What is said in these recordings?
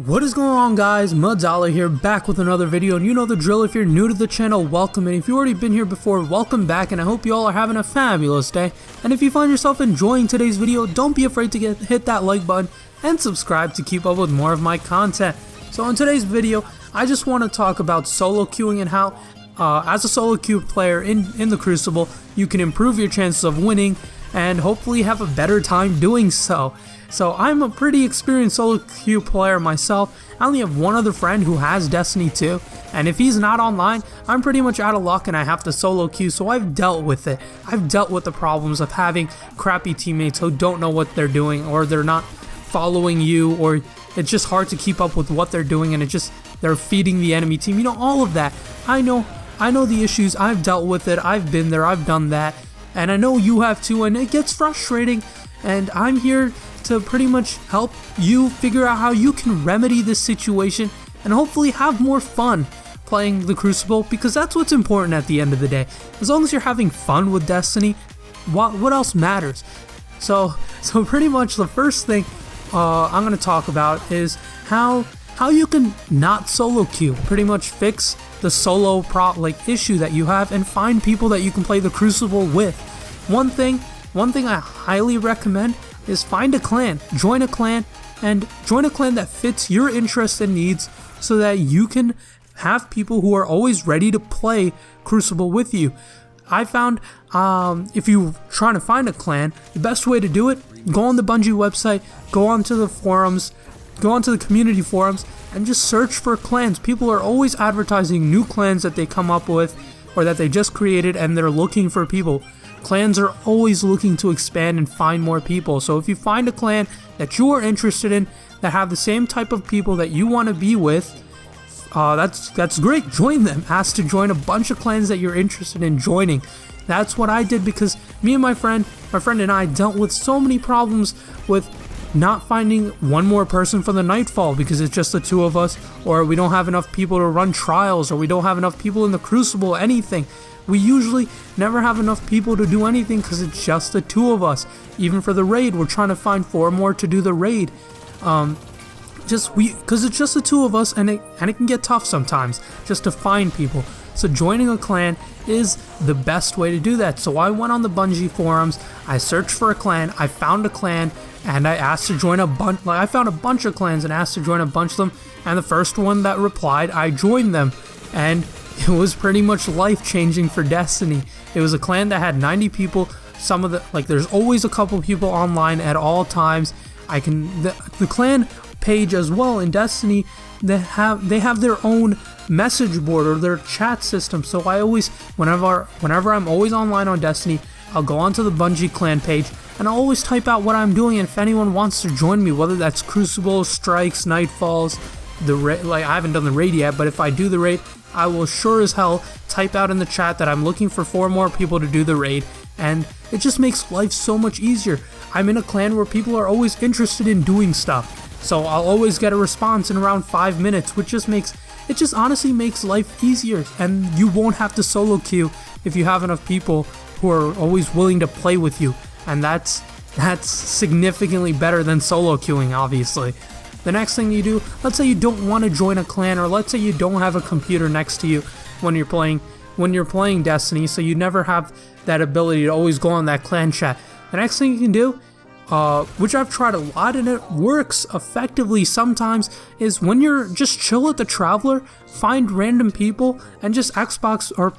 What is going on, guys? MADOLLA here, back with another video, and you know the drill. If you're new to the channel, welcome, and if you've already been here before, welcome back, and I hope you all are having a fabulous day. And if you find yourself enjoying today's video, don't be afraid to hit that like button and subscribe to keep up with more of my content. So in today's video, I just want to talk about solo queuing and how as a solo queue player in the Crucible, you can improve your chances of winning and hopefully have a better time doing so. So I'm a pretty experienced solo queue player myself. I only have one other friend who has Destiny 2, and if he's not online, I'm pretty much out of luck and I have to solo queue, so I've dealt with it. I've dealt with the problems of having crappy teammates who don't know what they're doing, or they're not following you, or it's just hard to keep up with what they're doing, and they're feeding the enemy team. You know, all of that. I know the issues. I've dealt with it. I've been there. I've done that, and I know you have too, and it gets frustrating, and I'm here to pretty much help you figure out how you can remedy this situation and hopefully have more fun playing the Crucible, because that's what's important at the end of the day. As long as you're having fun with Destiny, what else matters? So pretty much the first thing I'm going to talk about is how you can not solo queue, pretty much fix the solo issue that you have and find people that you can play the Crucible with. One thing I highly recommend is find a clan, join a clan that fits your interests and needs, so that you can have people who are always ready to play Crucible with you. I found if you're trying to find a clan, the best way to do it, go on the Bungie website, go onto the forums, go onto the community forums, and just search for clans. People are always advertising new clans that they come up with or that they just created, and they're looking for people. Clans are always looking to expand and find more people. So if you find a clan that you are interested in, that have the same type of people that you want to be with, that's great. Join them. Ask to join a bunch of clans that you're interested in joining. That's what I did, because me and my friend and I dealt with so many problems with not finding one more person for the Nightfall because it's just the two of us, or we don't have enough people to run trials, or we don't have enough people in the Crucible, anything. We usually never have enough people to do anything because it's just the two of us. Even for the raid, we're trying to find 4 more to do the raid. Because it's just the two of us, and it can get tough sometimes just to find people. So joining a clan is the best way to do that. So I went on the Bungie forums, I searched for a clan, I found a clan, and I asked to join a bunch. I found a bunch of clans and asked to join a bunch of them, and the first one that replied, I joined them, and it was pretty much life-changing for Destiny. It was a clan that had 90 people. There's always a couple people online at all times. The clan page as well in Destiny, they have their own message board or their chat system. So I always, whenever I'm always online on Destiny, I'll go onto the Bungie clan page and I'll always type out what I'm doing, and if anyone wants to join me, whether that's Crucible, Strikes, Nightfalls, I haven't done the raid yet, but if I do the raid, I will sure as hell type out in the chat that I'm looking for 4 more people to do the raid, and it just makes life so much easier. I'm in a clan where people are always interested in doing stuff, so I'll always get a response in around 5 minutes, which just honestly makes life easier, and you won't have to solo queue if you have enough people who are always willing to play with you, and that's significantly better than solo queuing, obviously. The next thing you do, let's say you don't want to join a clan, or let's say you don't have a computer next to you when you're playing Destiny, so you never have that ability to always go on that clan chat. The next thing you can do, which I've tried a lot and it works effectively sometimes, is when you're just chill at the Traveler, find random people and just Xbox, or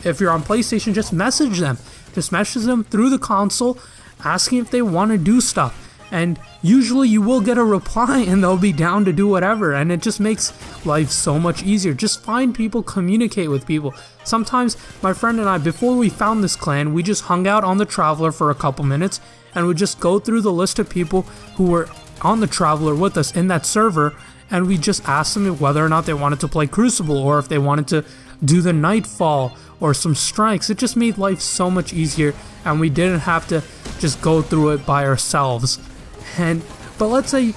if you're on PlayStation, just message them. Just message them through the console, asking if they want to do stuff. And usually you will get a reply and they'll be down to do whatever, and it just makes life so much easier. Just find people, communicate with people. Sometimes my friend and I, before we found this clan, we just hung out on the Traveler for a couple minutes and would just go through the list of people who were on the Traveler with us in that server, and we just asked them whether or not they wanted to play Crucible, or if they wanted to do the Nightfall or some Strikes. It just made life so much easier, and we didn't have to just go through it by ourselves. But let's say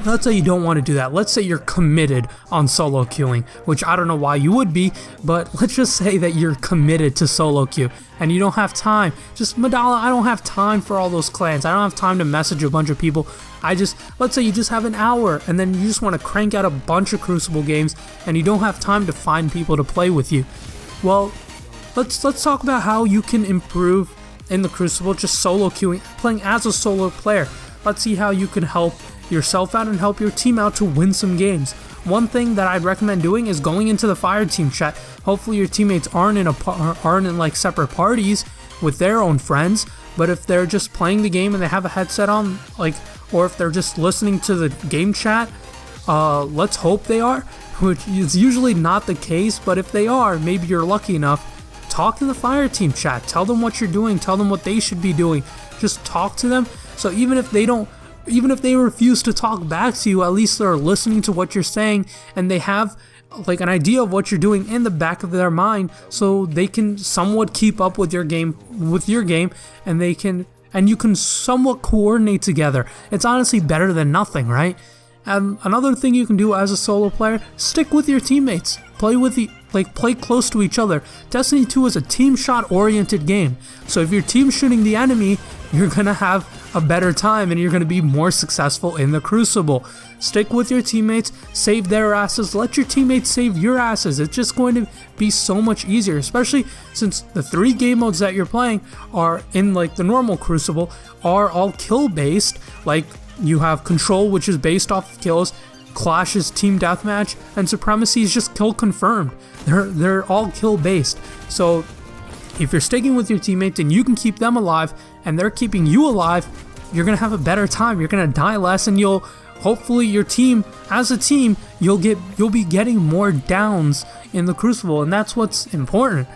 let's say you don't want to do that. Let's say you're committed on solo queuing, which I don't know why you would be, but let's just say that you're committed to solo queue and you don't have time. Just MADOLLA, I don't have time for all those clans. I don't have time to message a bunch of people. Let's say you just have an hour and then you just want to crank out a bunch of Crucible games and you don't have time to find people to play with you. Well, let's talk about how you can improve in the Crucible, just solo queuing, playing as a solo player. Let's see how you can help yourself out and help your team out to win some games. One thing that I'd recommend doing is going into the fire team chat. Hopefully your teammates aren't in like separate parties with their own friends, but if they're just playing the game and they have a headset on, or if they're just listening to the game chat, let's hope they are, which is usually not the case, but if they are, maybe you're lucky enough. Talk to the fire team chat, tell them what you're doing, tell them what they should be doing, just talk to them. So even if they refuse to talk back to you, at least they're listening to what you're saying and they have like an idea of what you're doing in the back of their mind, so they can somewhat keep up with your game, and you can somewhat coordinate together. It's honestly better than nothing, right? And another thing you can do as a solo player, stick with your teammates. Play close to each other. Destiny 2 is a team shot oriented game. So if your team's shooting the enemy, you're gonna have a better time and you're gonna be more successful in the Crucible. Stick with your teammates, save their asses, let your teammates save your asses. It's just going to be so much easier, especially since the 3 game modes that you're playing are in like the normal Crucible are all kill based. Like you have Control, which is based off of kills, Clash is team deathmatch, and Supremacy is just kill confirmed. They're all kill based. So if you're sticking with your teammates and you can keep them alive and they're keeping you alive, you're gonna have a better time. You're gonna die less, and you'll hopefully your team, as a team, you'll be getting more downs in the Crucible, and that's what's important.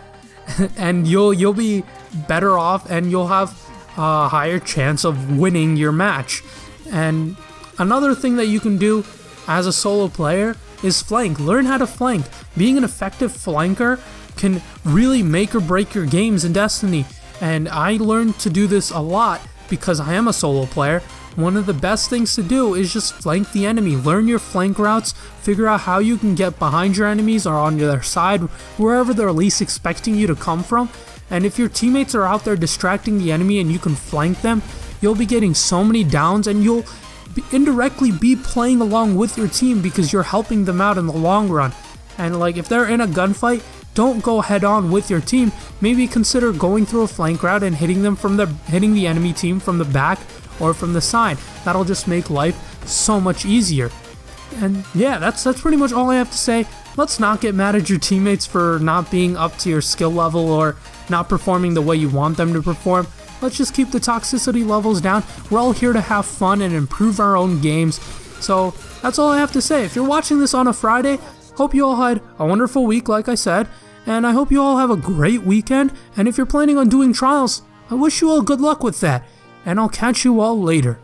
And you'll be better off, and you'll have a higher chance of winning your match. And another thing that you can do as a solo player is flank. Learn how to flank. Being an effective flanker can really make or break your games in Destiny, and I learned to do this a lot because I am a solo player. One of the best things to do is just flank the enemy. Learn your flank routes, figure out how you can get behind your enemies or on their side, wherever they're least expecting you to come from. And if your teammates are out there distracting the enemy and you can flank them, you'll be getting so many downs, and you'll indirectly be playing along with your team because you're helping them out in the long run. And like if they're in a gunfight, don't go head on with your team. Maybe consider going through a flank route and hitting the enemy team from the back or from the side. That'll just make life so much easier. And yeah, that's pretty much all I have to say. Let's not get mad at your teammates for not being up to your skill level or not performing the way you want them to perform. Let's just keep the toxicity levels down. We're all here to have fun and improve our own games. So that's all I have to say. If you're watching this on a Friday, hope you all had a wonderful week, like I said, and I hope you all have a great weekend. And if you're planning on doing trials, I wish you all good luck with that, and I'll catch you all later.